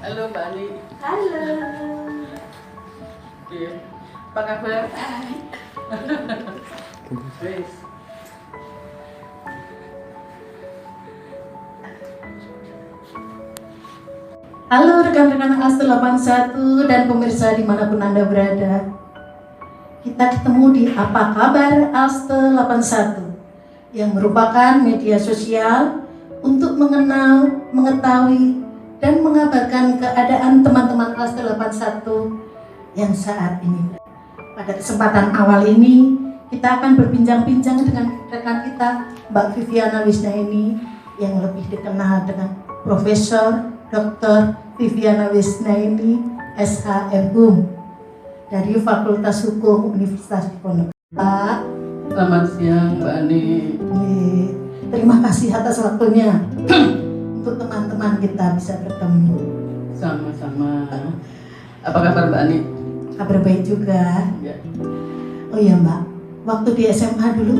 Halo Mbak Ani. Halo. Iya. Apa kabar? Wes. Halo rekan-rekan Astel 81 dan pemirsa dimanapun Anda berada. Kita ketemu di Apa Kabar Astel 81 yang merupakan media sosial untuk mengenal, mengetahui, dan mengabarkan keadaan teman-teman Astel 81 yang saat ini. Pada kesempatan awal ini, kita akan berbincang-bincang dengan rekan kita, Mbak Viviana Wisnaini, yang lebih dikenal dengan Profesor Dr. Viviana Wisnaini, SHMHum, dari Fakultas Hukum Universitas Diponegoro. Pak, Selamat siang Mbak Ani. terima kasih atas waktunya untuk teman-teman kita bisa bertemu. Sama-sama. Apa kabar Mbak Ani? Kabar baik juga. Ya. Oh iya Mbak, waktu di SMA dulu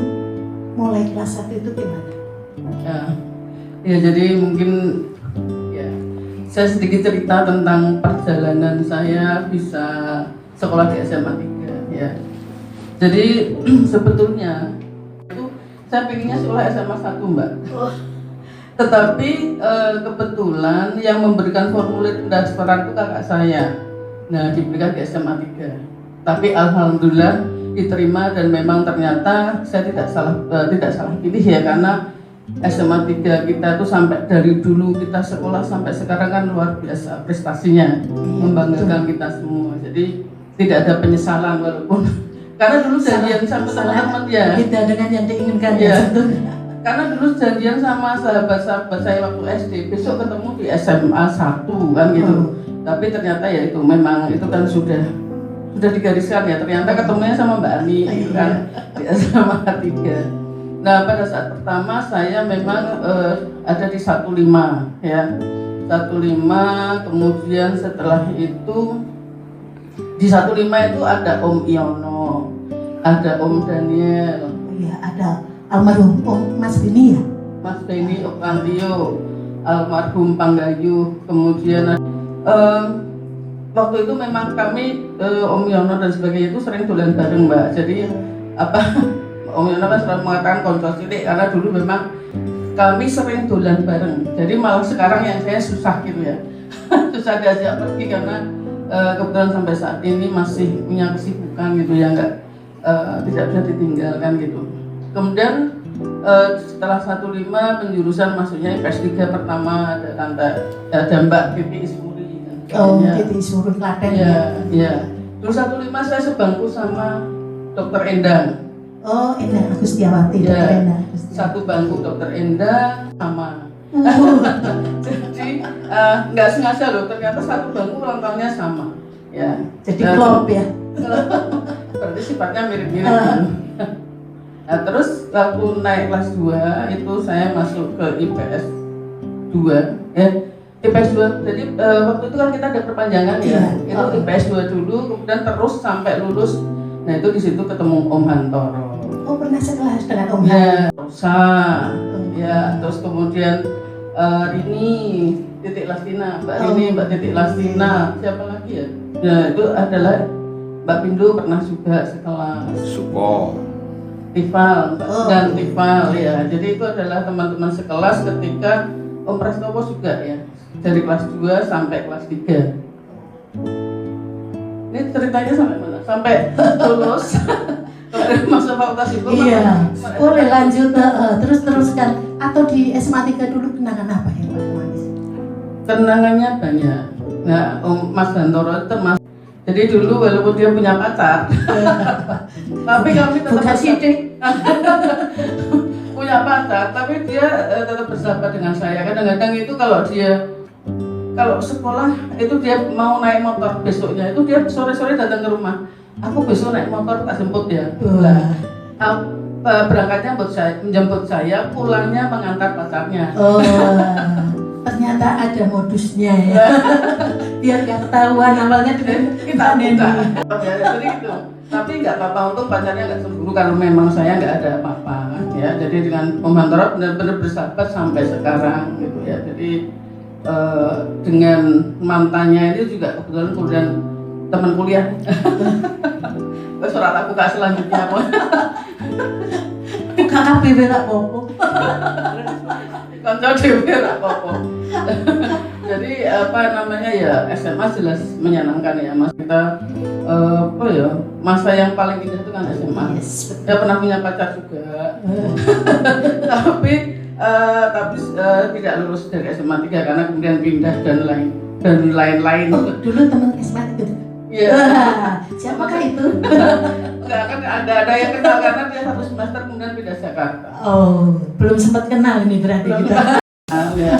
mulai kelas 1 itu gimana? Ya jadi mungkin ya saya sedikit cerita tentang perjalanan saya bisa sekolah di SMA 3 ya. Jadi sebetulnya itu saya pengennya sekolah SMA 1 Mbak. Tetapi kebetulan yang memberikan formulir pendaftaran itu kakak saya. Nah, diberikan di SMA 3. Tapi alhamdulillah diterima dan memang ternyata saya tidak salah pilih ya, karena SMA 3 kita itu sampai dari dulu kita sekolah sampai sekarang kan luar biasa prestasinya, membanggakan kita semua. Jadi tidak ada penyesalan walaupun karena dulu janjian sama teman-teman ya. Tidak dengan yang diinginkan ya. ya. Karena dulu janjian sama sahabat-sahabat saya waktu SD, besok ketemu di SMA 1 kan gitu. Tapi ternyata ya itu memang itu kan sudah digariskan ya. Ternyata ketemunya sama Mbak Ani gitu kan di SMA 3. Nah, pada saat pertama saya memang ada di 15 ya. 15, kemudian setelah itu di 15 itu ada Om Iono, ada Om Daniel. Iya, ada almarhum Om Mas Beni ya? Mas Beni Okantio, almarhum Panggayu, kemudian waktu itu memang kami Om Yono dan sebagainya itu sering dolan bareng Mbak. Jadi Om Yono kan selalu mengatakan konco cilik karena dulu memang kami sering dolan bareng. Jadi malah sekarang yang saya susah gitu ya, susah diajak pergi karena kebetulan sampai saat ini masih punya kesibukan gitu ya, tidak bisa ditinggalkan gitu. Kemudian setelah 15 penjurusan masuknya IPS 3 pertama ada Mbak Titi Ismuri. Oh, Titi Ismuri Klaten ya. Iya. Dulu 15 saya sebangku sama Dr. Endang. Oh, Endang Agustiawati, ya, Dr. Endang Agustiawati. Satu bangku Dr. Endang sama. Jadi nggak sengaja loh, ternyata satu bangku ulang tahunnya sama. Ya. Jadi klop ya. Berarti sifatnya mirip-mirip. Nah, terus waktu naik kelas 2 itu saya masuk ke IPS 2 ya. IPS 2, jadi waktu itu kan kita ada perpanjangan ya. Itu IPS 2 dulu, kemudian terus sampai lulus. Nah, itu di situ ketemu Om Hantoro. Oh, pernah sekelas dengan Om ya, Rosa. Ya, terus kemudian Rini Titik Lastina, Mbak Rini, Mbak Titik Lastina, siapa lagi ya? Ya, itu adalah Mbak Pindu pernah juga sekelas. Suko. Tifal dan Tifal ya. Jadi itu adalah teman-teman sekelas ketika Om Prastowo juga ya. Dari kelas 2 sampai kelas 3. Ini ceritanya sampai mana? Sampai lulus. masa fakultas hukum. Iya, boleh lanjut, teruskan. Atau di SMA 3 dulu kenangan apa yang paling manis? Kenangannya banyak. Nah, Mas Hantoro itu termasuk. Jadi dulu walaupun dia punya pacar, tapi kami tetap Bukan sidik. punya pacar, tapi dia tetap bersahabat dengan saya. Kadang-kadang itu kalau sekolah itu dia mau naik motor besoknya itu dia sore-sore datang ke rumah. Aku besok naik motor tak jemput ya. Berangkatnya menjemput saya, pulangnya mengantar pacarnya. Oh, ternyata ada modusnya ya. Biar gak ketahuan awalnya dengan Kita buka. Jadi gitu. Tapi nggak apa-apa, untung pacarnya nggak cemburu kalau memang saya nggak ada apa-apa. Ya, jadi dengan Om Hantoro benar-benar bersahabat sampai sekarang gitu ya. Jadi dengan mantannya itu juga kemudian teman kuliah. Surat aku buka selanjutnya apa? buka KPW tak popo. Kantor dhewe ora apa-apa. Jadi apa namanya ya, SMA jelas menyenangkan ya Mas. Kita masa yang paling indah itu kan SMA. Yes, Ya pernah punya pacar juga. tapi tidak lulus dari SMA 3 karena kemudian pindah dan lain-lain. Oh, dulu teman SMA gitu. Iya. Siapakah itu? Enggak kan ada yang kenal karena dia 1 semester kemudian pindah Jakarta. Oh, belum sempat kenal ini berarti kita. Ya.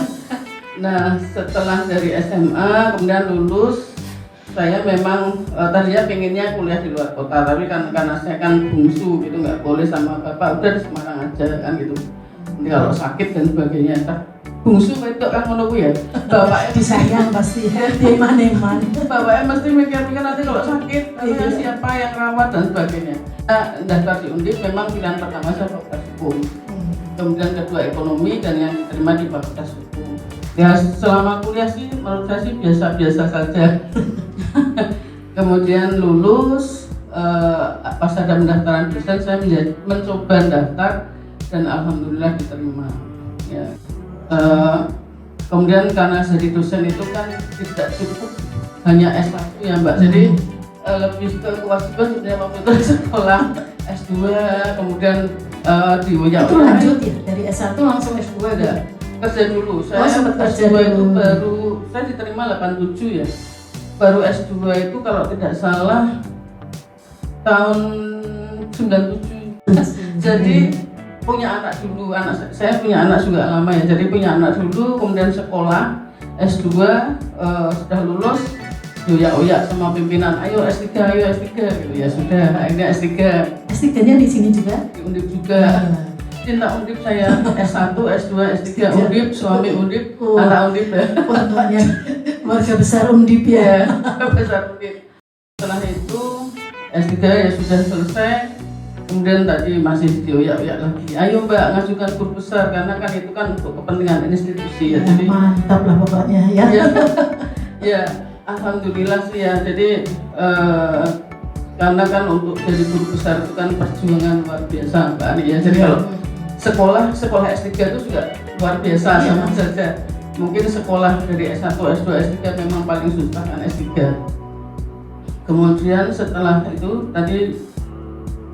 Nah, setelah dari SMA kemudian lulus, saya memang tadinya pengennya kuliah di luar kota, tapi kan karena saya kan bungsu gitu nggak boleh sama bapak, udah di Semarang aja kan gitu. Nanti kalau sakit dan sebagainya, bungsu itu kan menunggu ya. Bapaknya Disayang pasti di mana-mana. Bapaknya mesti mikir-mikir nanti kalau sakit, siapa yang rawat dan sebagainya. Nah, daftar di Undip memang pilihan pertama saya fakultas hukum. Kemudian kedua ekonomi dan yang diterima di fakultas hukum. Ya selama kuliah sih menurut saya sih biasa-biasa saja. Kemudian lulus, pas ada pendaftaran dosen saya mencoba daftar dan alhamdulillah diterima. Ya. Kemudian karena jadi dosen itu kan tidak cukup hanya S1 ya Mbak, jadi lebih ke kewajiban sebenarnya waktu itu sekolah S2, kemudian di Itu lanjut ya, dari S1 langsung S2 ada kerja dulu. Saya sempat kerja S2 itu dulu. baru, saya diterima 87 ya, baru S2 itu kalau tidak salah tahun 97. Jadi punya anak dulu, saya punya anak juga lama ya, jadi punya anak dulu, kemudian sekolah S2, sudah lulus, oyak sama pimpinan, ayo S3 gitu ya sudah, akhirnya S3. S3-nya di sini juga? Di Undip juga, cinta Undip saya, S1, S2, S3 Undip, suami Undip, anak Undip ya. Keluarga besar Undip ya. Besar Undip. Setelah itu S3 ya sudah selesai. Kemudian tadi masih dioyak-oyak lagi. Ayo Mbak ngajukan guru besar karena kan itu kan untuk kepentingan institusi ya. Jadi mantap lah pokoknya ya. Ya, alhamdulillah sih ya. Jadi karena kan untuk jadi guru besar itu kan perjuangan luar biasa Mbak Ani ya. Jadi kalau sekolah S3 itu juga luar biasa sama saja. Mungkin sekolah dari S1, S2, S3 memang paling susah kan S3. Kemudian setelah itu tadi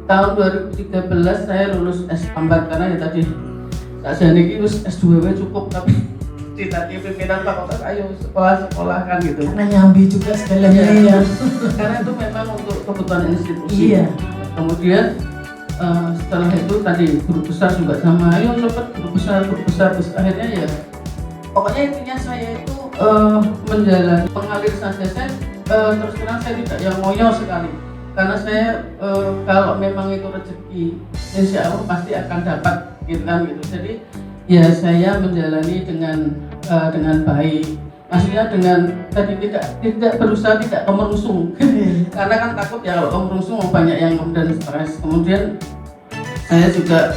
tahun 2013 saya lulus S4 karena ya tadi saya ini S2 cukup, tapi ditanya pimpinan fakultas ayo sekolah kan gitu. Karena nyambi juga segalanya ya. Karena itu memang untuk kebutuhan institusi. Iya. Kemudian setelah itu tadi guru besar juga sama, ayo cepet guru besar terus akhirnya ya pokoknya intinya saya itu menjalani mengalir saja. Saya terus terang saya tidak yang ngoyo sekali. Karena saya kalau memang itu rezeki, insya Allah pasti akan dapat gitu kan gitu. Jadi ya saya menjalani dengan baik. Maksudnya dengan tadi tidak berusaha tidak kemerungsung. Karena kan takut ya kalau kemerungsung banyak yang kemudian stres. Kemudian saya juga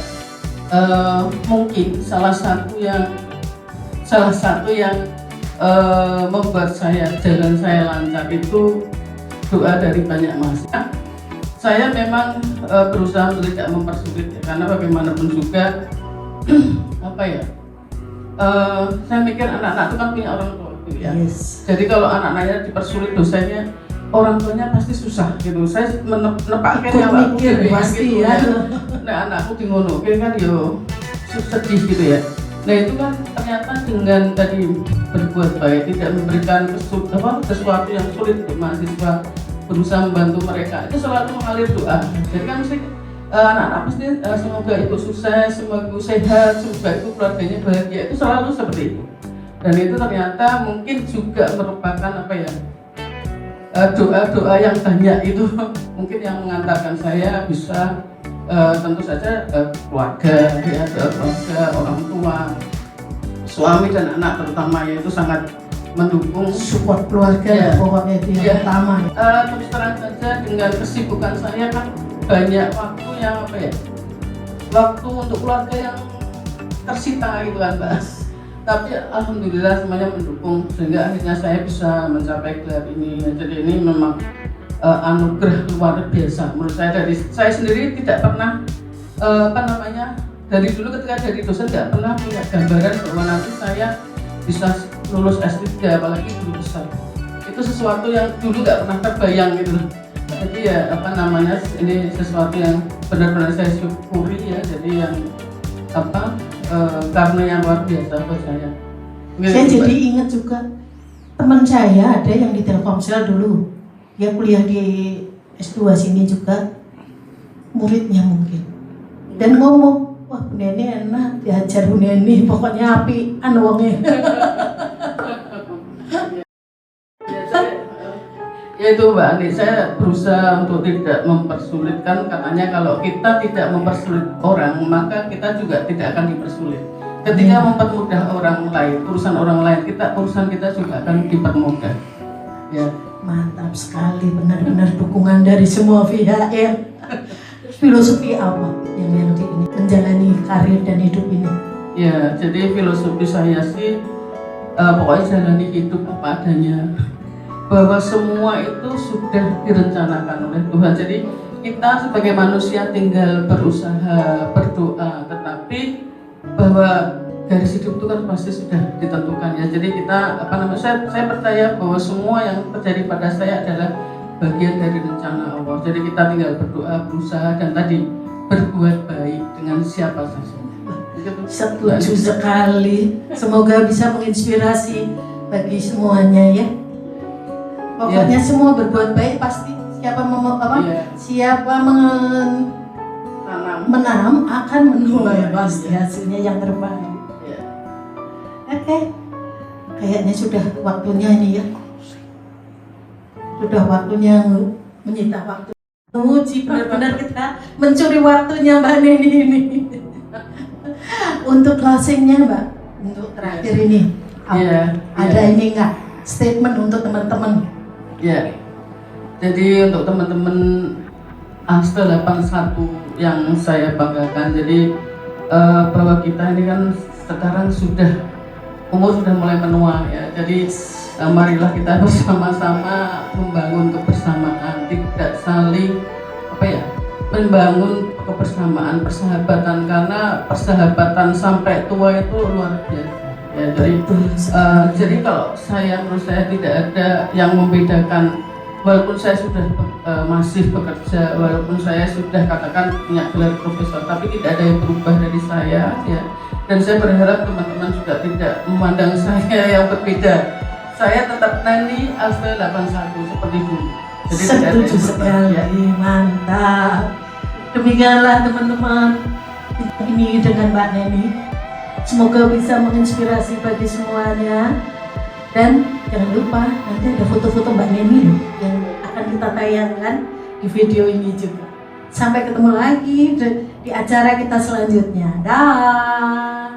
mungkin salah satu yang membuat jalan saya lancar itu doa dari banyak mahasiswa. Saya memang berusaha untuk tidak mempersulit ya, karena bagaimanapun juga saya mikir anak-anak itu kan punya orang tua gitu ya. Yes. Jadi kalau anak-anaknya dipersulit dosennya orang tuanya pasti susah gitu. Saya menepakkan Ikut yang mikir pasti ya. Nah anakku di ngono kan yo sedih gitu ya. Nah itu kan ternyata dengan tadi berbuat baik, tidak memberikan sesuatu yang sulit untuk mahasiswa, berusaha membantu mereka, itu selalu mengalir doa. Jadi kan mesti anak-anak pasti semoga ibu sukses, semoga ibu sehat, semoga ibu keluarganya bahagia, itu selalu seperti itu. Dan itu ternyata mungkin juga merupakan apa ya, doa-doa yang banyak itu mungkin yang mengantarkan saya bisa tentu saja keluarga, ya, keluarga, orang tua, suami dan anak terutama ya itu sangat mendukung, Support keluarga Ya. pokoknya itu yang utama. terus terang saja dengan kesibukan saya kan banyak waktu yang apa ya, waktu untuk keluarga yang tersita gitu kan Mbak. Tapi alhamdulillah semuanya mendukung sehingga akhirnya saya bisa mencapai gelar ini. Jadi ini memang anugerah luar biasa menurut saya. Dari saya sendiri tidak pernah dari dulu ketika jadi dosen tidak pernah punya gambaran bahwa nanti saya bisa lulus S3 apalagi guru besar. Itu sesuatu yang dulu nggak pernah terbayang gitu. Jadi ya ini sesuatu yang benar-benar saya syukuri ya. Jadi yang karena yang luar biasa buat saya. Saya jadi ingat juga teman saya ada yang di Telkomsel dulu, dia kuliah di S2 sini juga, muridnya mungkin, dan ngomong, wah Bu Neni enak diajar Bu Neni, pokoknya api wongnya. Ya itu Mbak Andi, saya berusaha untuk tidak mempersulitkan. Katanya kalau kita tidak mempersulit orang, maka kita juga tidak akan dipersulit. Ketika mempermudah orang lain, urusan kita juga akan dipermudah. Ya. Mantap sekali, benar-benar dukungan dari semua pihak ya. Filosofi apa yang ini menjalani karir dan hidup ini? Ya, jadi filosofi saya sih pokoknya jalani hidup apa adanya. Bahwa semua itu sudah direncanakan oleh Tuhan. Jadi kita sebagai manusia tinggal berusaha, berdoa, tetapi bahwa garis hidup itu kan pasti sudah ditentukan ya. Jadi kita saya percaya bahwa semua yang terjadi pada saya adalah bagian dari rencana Allah. Jadi kita tinggal berdoa, berusaha, dan tadi berbuat baik dengan siapa saja. Setuju sekali. Semoga bisa menginspirasi bagi semuanya ya. Pokoknya semua berbuat baik pasti. Siapa menanam akan menuai pasti hasilnya yang terbaik. Oke. Kayaknya sudah waktunya ini ya. Sudah waktunya menyita waktu. Uji benar-benar kita mencuri waktunya Mbak Neni ini. Untuk closingnya Mbak, untuk terakhir ini, ada ini enggak statement untuk teman-teman? Ya, jadi untuk teman-teman Aste 81 yang saya banggakan, jadi bahwa kita ini kan sekarang umur sudah mulai menua ya. Jadi marilah kita bersama-sama membangun kebersamaan, tidak saling membangun kebersamaan, persahabatan, karena persahabatan sampai tua itu luar biasa. Ya, jadi kalau menurut saya tidak ada yang membedakan, walaupun saya sudah masih bekerja, walaupun saya sudah katakan punya gelar profesor, tapi tidak ada yang berubah dari saya ya. Dan saya berharap teman-teman juga tidak memandang saya yang berbeda. Saya tetap Neni Aste 81 seperti dulu. Jadi setuju sekali, mantap. Demikianlah teman-teman ini dengan Mbak Neni. Semoga bisa menginspirasi bagi semuanya. Dan jangan lupa nanti ada foto-foto Mbak Neni loh yang akan kita tayangkan di video ini juga. Sampai ketemu lagi di acara kita selanjutnya. Dah.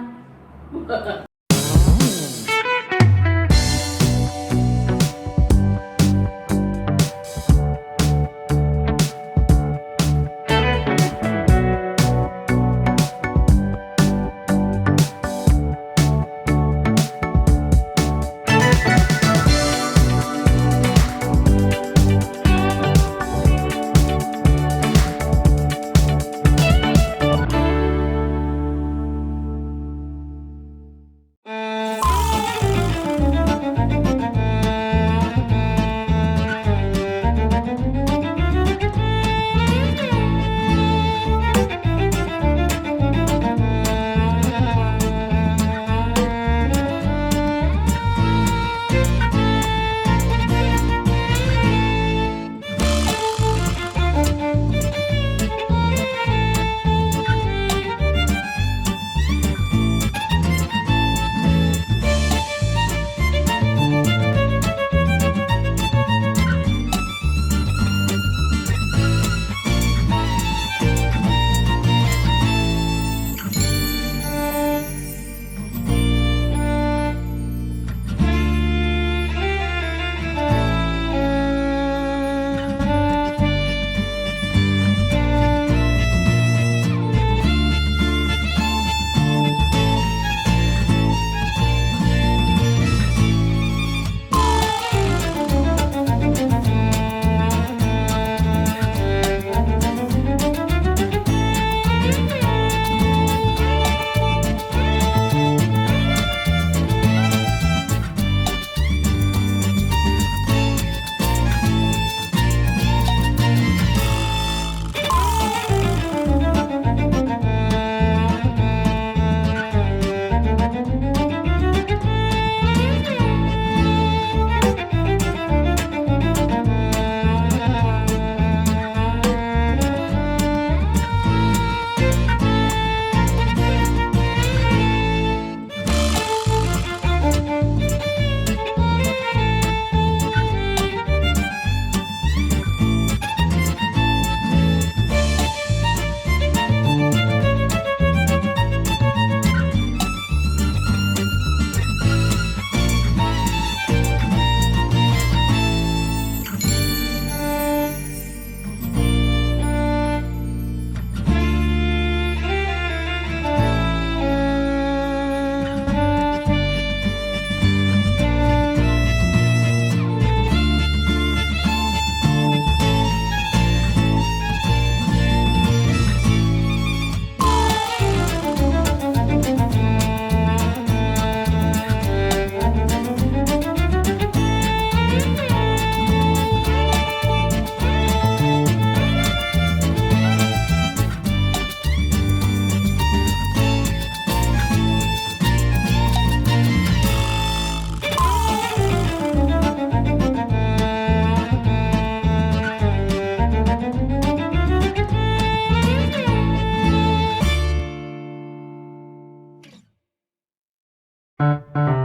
Thank